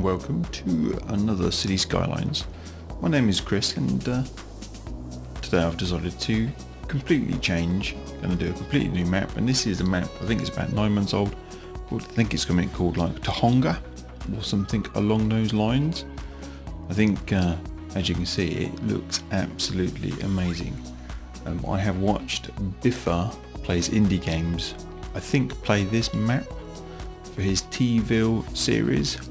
and welcome to another City Skylines. My name is Chris and today I've decided to completely change. I'm going to do a completely new map, and this is a map, I think it's about 9 months old. I think it's going to be called like Tahonga or something along those lines. I think as you can see, it looks absolutely amazing. I have watched Biffa plays indie games, I think play this map for his T-ville series.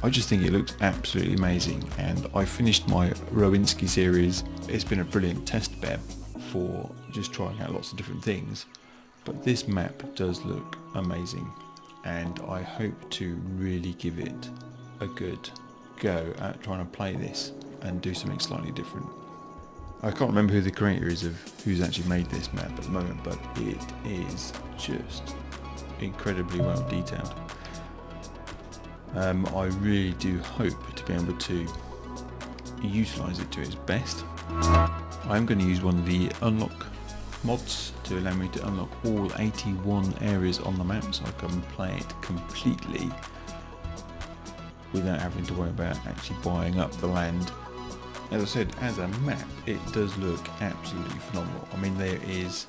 I just think it looks absolutely amazing, and I finished my Rowinski series. It's been a brilliant test bed for just trying out lots of different things, but this map does look amazing, and I hope to really give it a good go at trying to play this and do something slightly different. I can't remember who the creator is of who's actually made this map at the moment, but it is just incredibly well detailed. I really do hope to be able to utilise it to its best. I'm going to use one of the unlock mods to allow me to unlock all 81 areas on the map, so I can play it completely without having to worry about actually buying up the land. As I said, as a map, it does look absolutely phenomenal. I mean, there is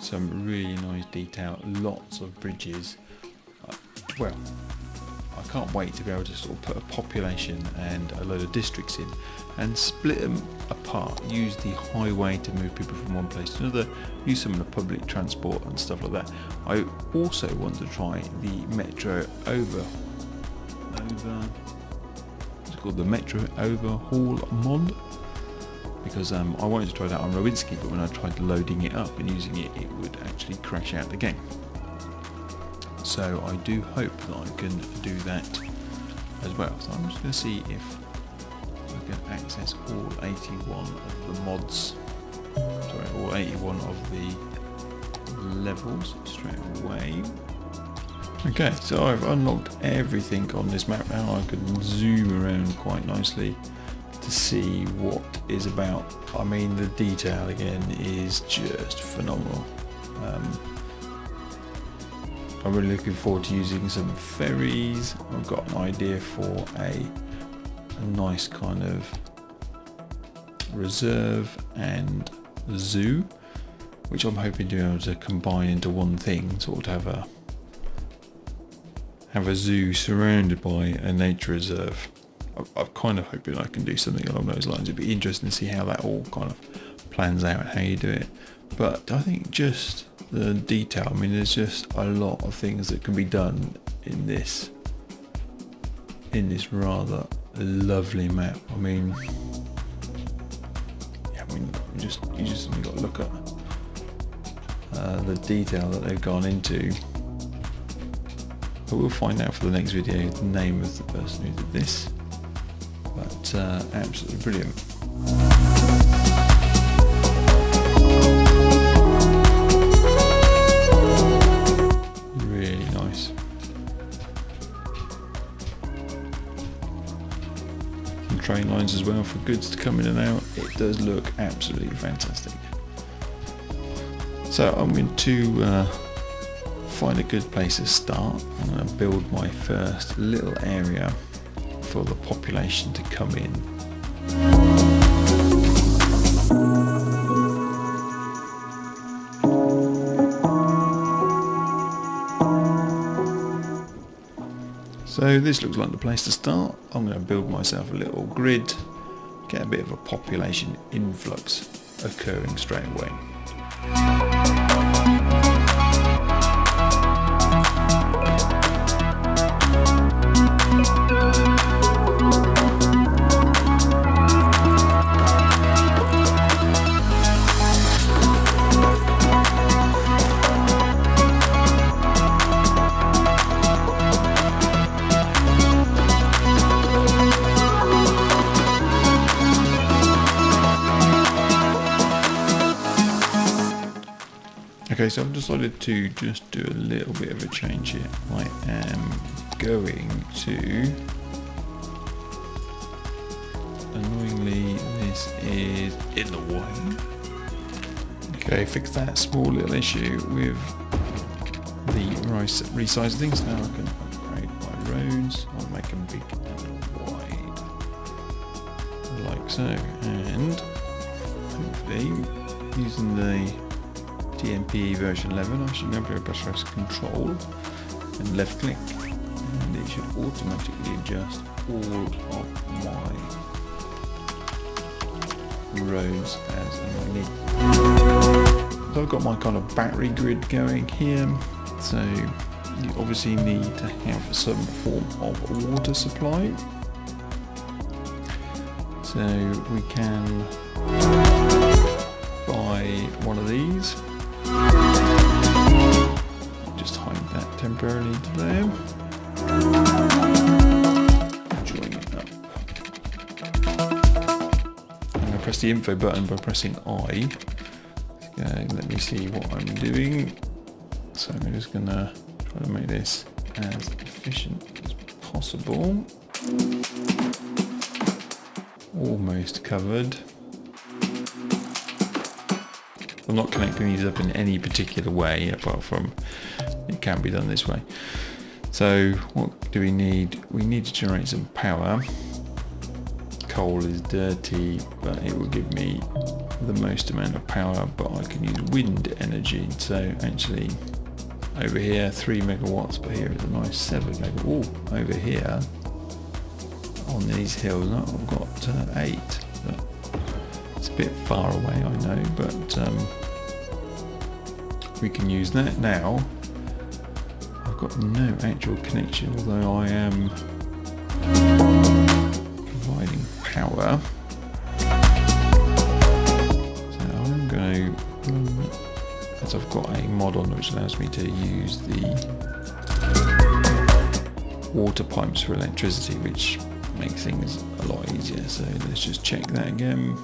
some really nice detail, lots of bridges. Well, I can't wait to be able to sort of put a population and a load of districts in and split them apart, use the highway to move people from one place to another, use some of the public transport and stuff like that. I also want to try the Metro called the Metro Overhaul Mod, because I wanted to try that on Rowinski, but when I tried loading it up and using it, it would actually crash out the game. So I do hope that I can do that as well. So I'm just going to see if I can access all 81 of the mods, all 81 of the levels straight away. Okay, so I've unlocked everything on this map now. I can zoom around quite nicely to see what is about. I mean, the detail again is just phenomenal. I'm really looking forward to using some ferries. I've got an idea for a nice kind of reserve and zoo, which I'm hoping to be able to combine into one thing, sort of have a zoo surrounded by a nature reserve. I'm kind of hoping I can do something along those lines. It'd be interesting to see how that all kind of plans out and how you do it. But I think just the detail, I mean, there's just a lot of things that can be done in this rather lovely map. I mean, yeah, you just got to look at the detail that they've gone into. But we'll find out for the next video the name of the person who did this. But absolutely brilliant. Really nice. Some train lines as well for goods to come in and out. It does look absolutely fantastic. So I'm going to find a good place to start. I'm going to build my first little area for the population to come in. So this looks like the place to start. I'm going to build myself a little grid, get a bit of a population influx occurring straight away. Okay, so I've decided to just do a little bit of a change here. I am going to, annoyingly, this is in the way. Okay, fix that small little issue with the resize things. Now I can upgrade my roads. I'll make them big and wide, like so. And hopefully, using the TMP version 11, I should be able to press Control and left click, and it should automatically adjust all of my roads as and when needed. So I've got my kind of battery grid going here. So you obviously need to have some form of water supply. So we can buy one of these. Just hide that temporarily to there. Join it up. I'm going to press the info button by pressing I. Let me see what I'm doing. So I'm just going to try to make this as efficient as possible. Almost covered. I'm not connecting these up in any particular way, apart from it can be done this way. So what do we need? We need to generate some power. Coal is dirty, but it will give me the most amount of power, but I can use wind energy. So actually over here 3 megawatts, but here is a nice 7 megawatts. Oh, over here on these hills I've got 8. But it's a bit far away, I know, but we can use that. Now I've got no actual connection, although I am providing power. So I'm going to, as I've got a mod on which allows me to use the water pipes for electricity, which makes things a lot easier. So let's just check that again.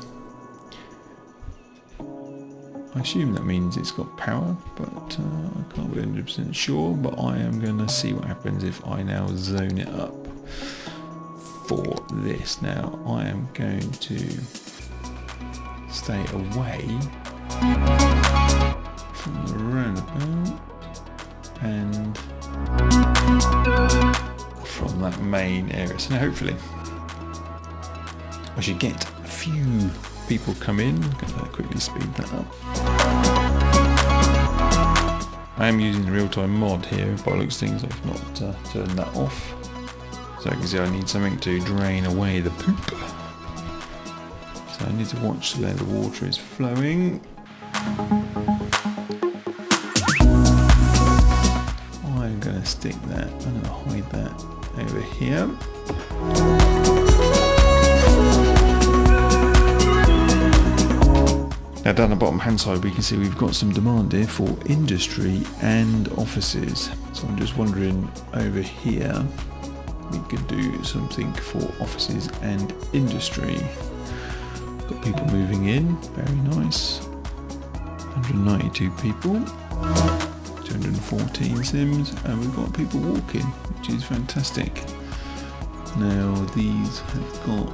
I assume that means it's got power, but I can't be 100% sure, but I am going to see what happens if I now zone it up for this. Now I am going to stay away from the roundabout and from that main area. So now hopefully I should get a few people come in. I'm going to quickly speed that up. I am using the real-time mod here. By looks things, I've not turned that off. So I can see I need something to drain away the poop. So I need to watch where the water is flowing. I'm going to stick that, I'm going to hide that over here. Now down the bottom hand side we can see we've got some demand here for industry and offices. So I'm just wondering over here we could do something for offices and industry. Got people moving in, very nice. 192 people, 214 Cims, and we've got people walking, which is fantastic. Now these have got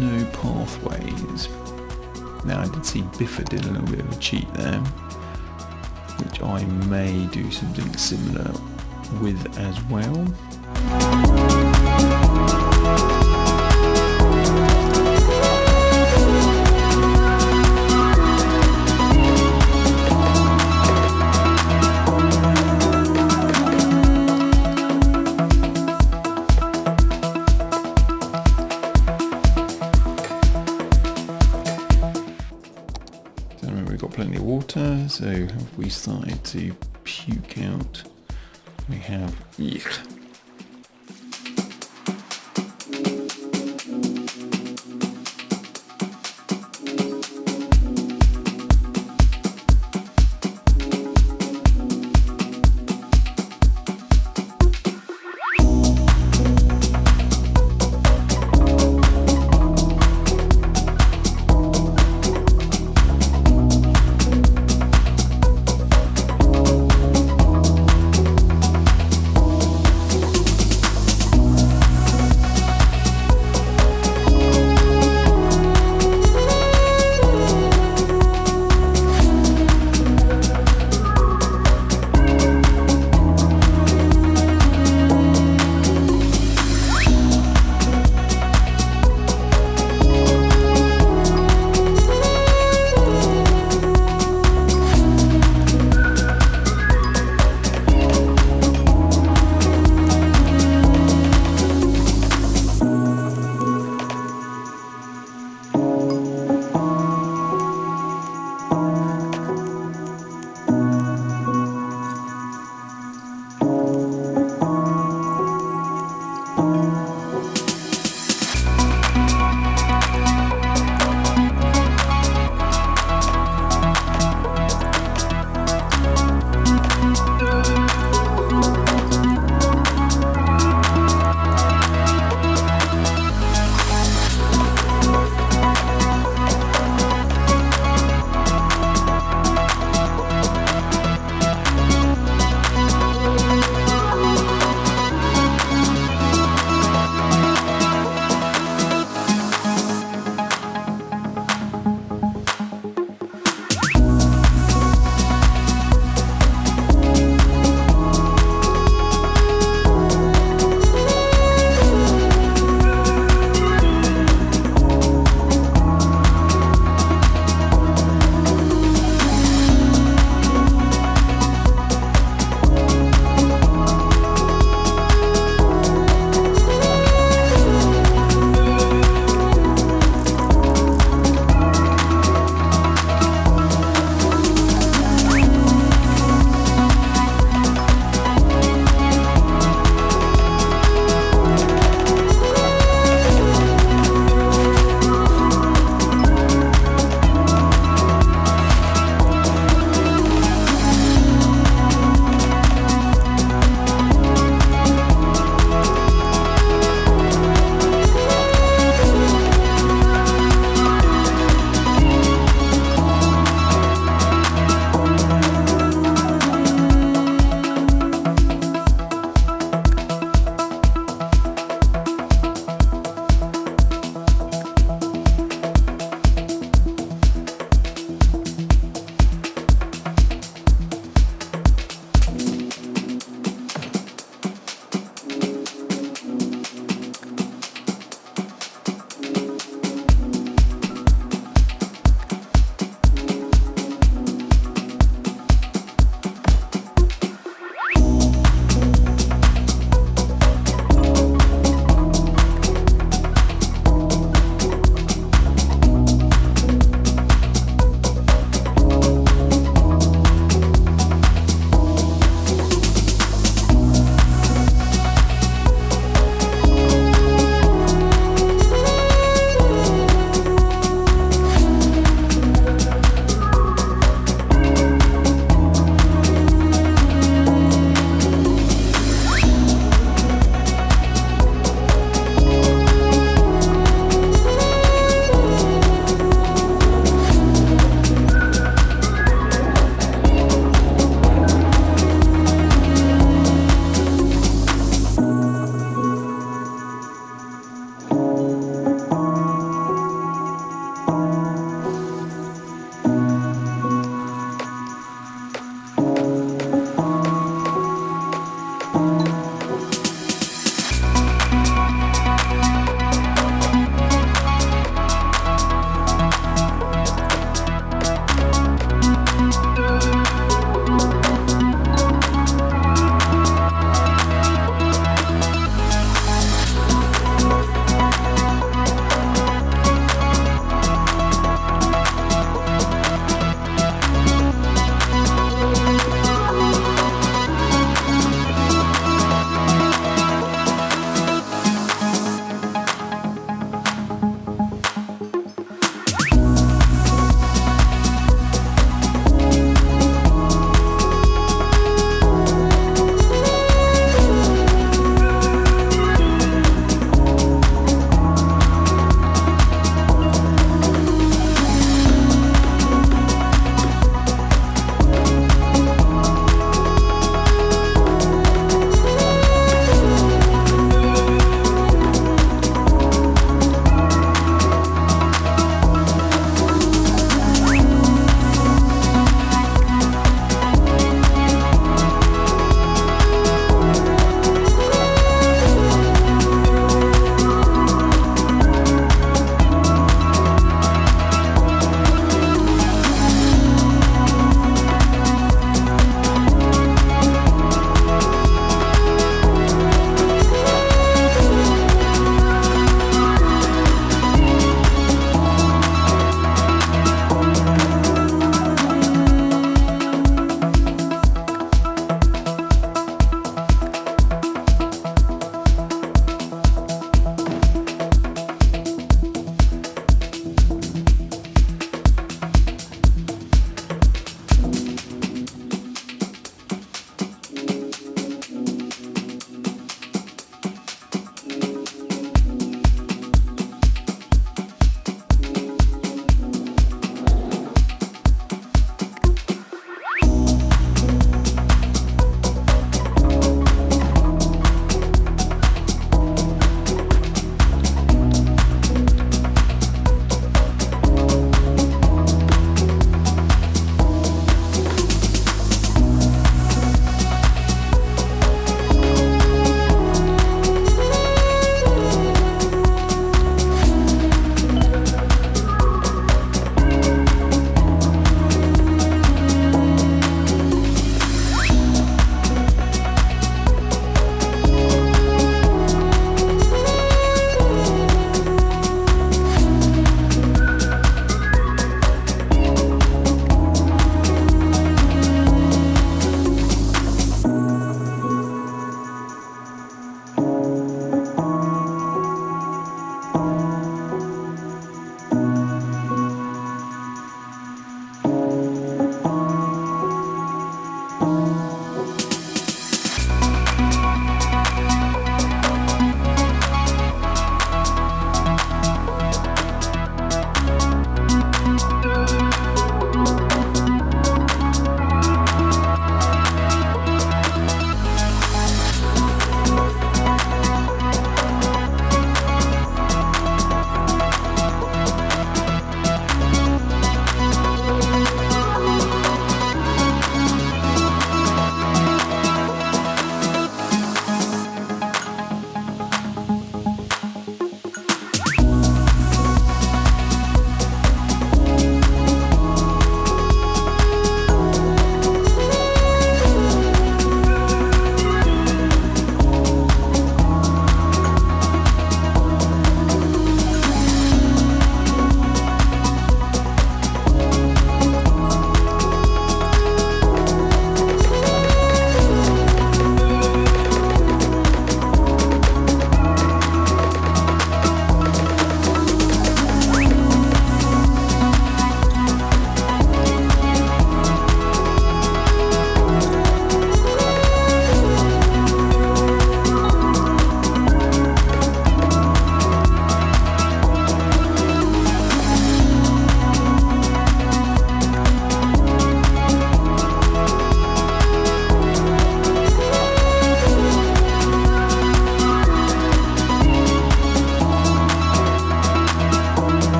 no pathways. Now I did see Biffa did a little bit of a cheat there, which I may do something similar with as well. We've got plenty of water, so have we started to puke out? We have. Yuck.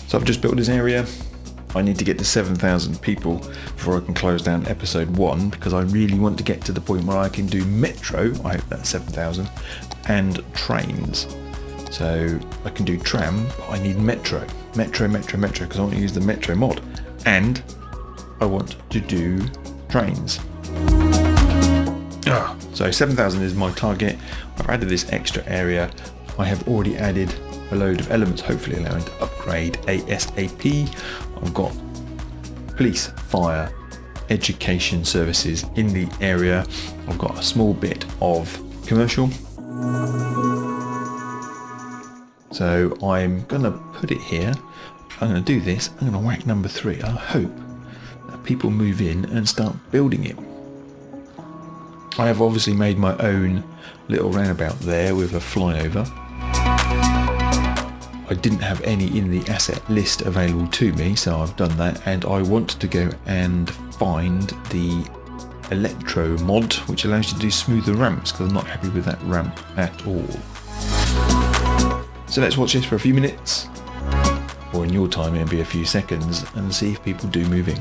So I've just built this area. I need to get to 7,000 people before I can close down episode 1, because I really want to get to the point where I can do metro, I hope that's 7,000, and trains. So I can do tram, but I need metro, because I want to use the metro mod, and I want to do trains. So 7,000 is my target. I've added this extra area. I have already added a load of elements, hopefully allowing to upgrade ASAP. I've got police, fire, education services in the area. I've got a small bit of commercial. So I'm gonna put it here. I'm gonna do this. I'm gonna whack number 3. I hope that people move in and start building it. I have obviously made my own little roundabout there with a flyover. I didn't have any in the asset list available to me, so I've done that, and I want to go and find the Electro mod, which allows you to do smoother ramps, because I'm not happy with that ramp at all. So let's watch this for a few minutes, or in your time it'll be a few seconds, and see if people do move in.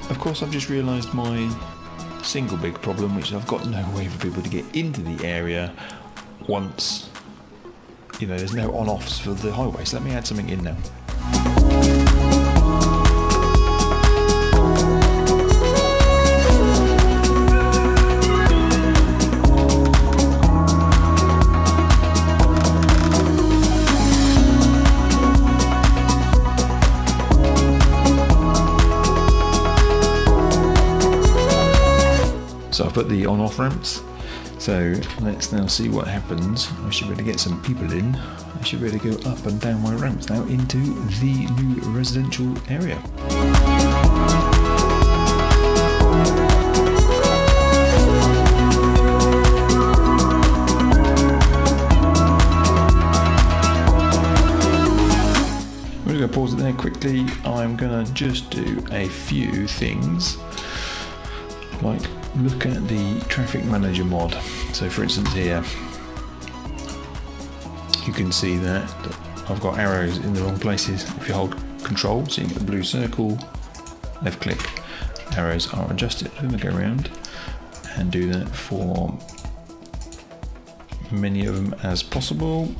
Of course, I've just realised my single big problem, which I've got no way for people to get into the area once, you know, there's no on-offs for the highway. So let me add something in now. So I've put the on-off ramps. So let's now see what happens. I should be able to get some people in. I should be able to go up and down my ramps now into the new residential area. I'm going to pause it there quickly. I'm going to just do a few things, like look at the traffic manager mod. So for instance here, you can see that I've got arrows in the wrong places. If you hold control, so you get the blue circle, left click, arrows are adjusted. I'm going to go around and do that for many of them as possible.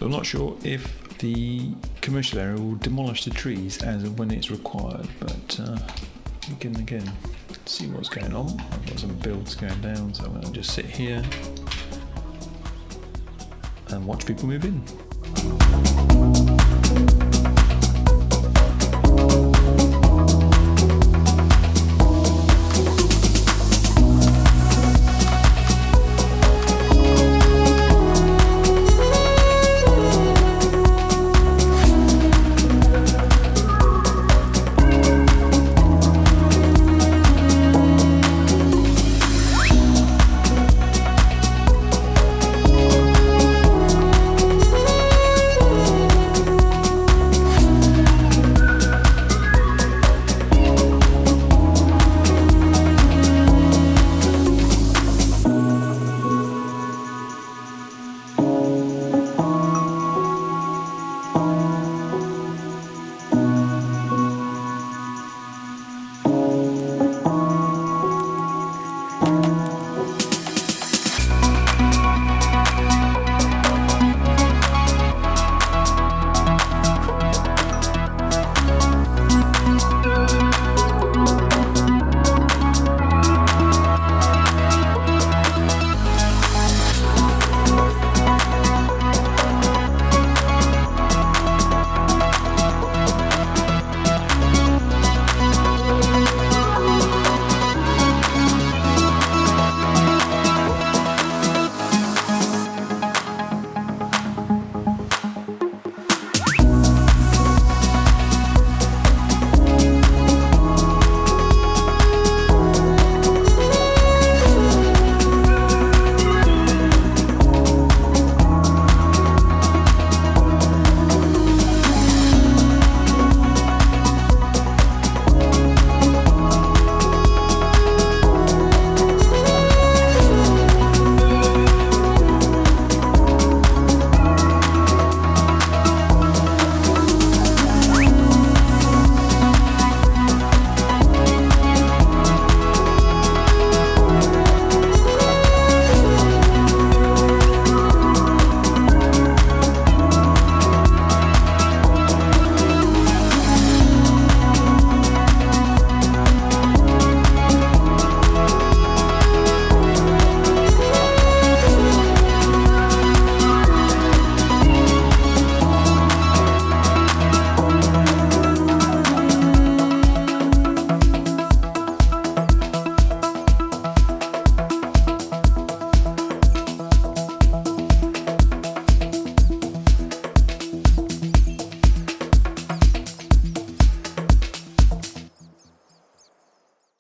I'm not sure if the commercial area will demolish the trees as and when it's required, but we can again see what's going on. I've got some builds going down, so I'm going to just sit here and watch people move in.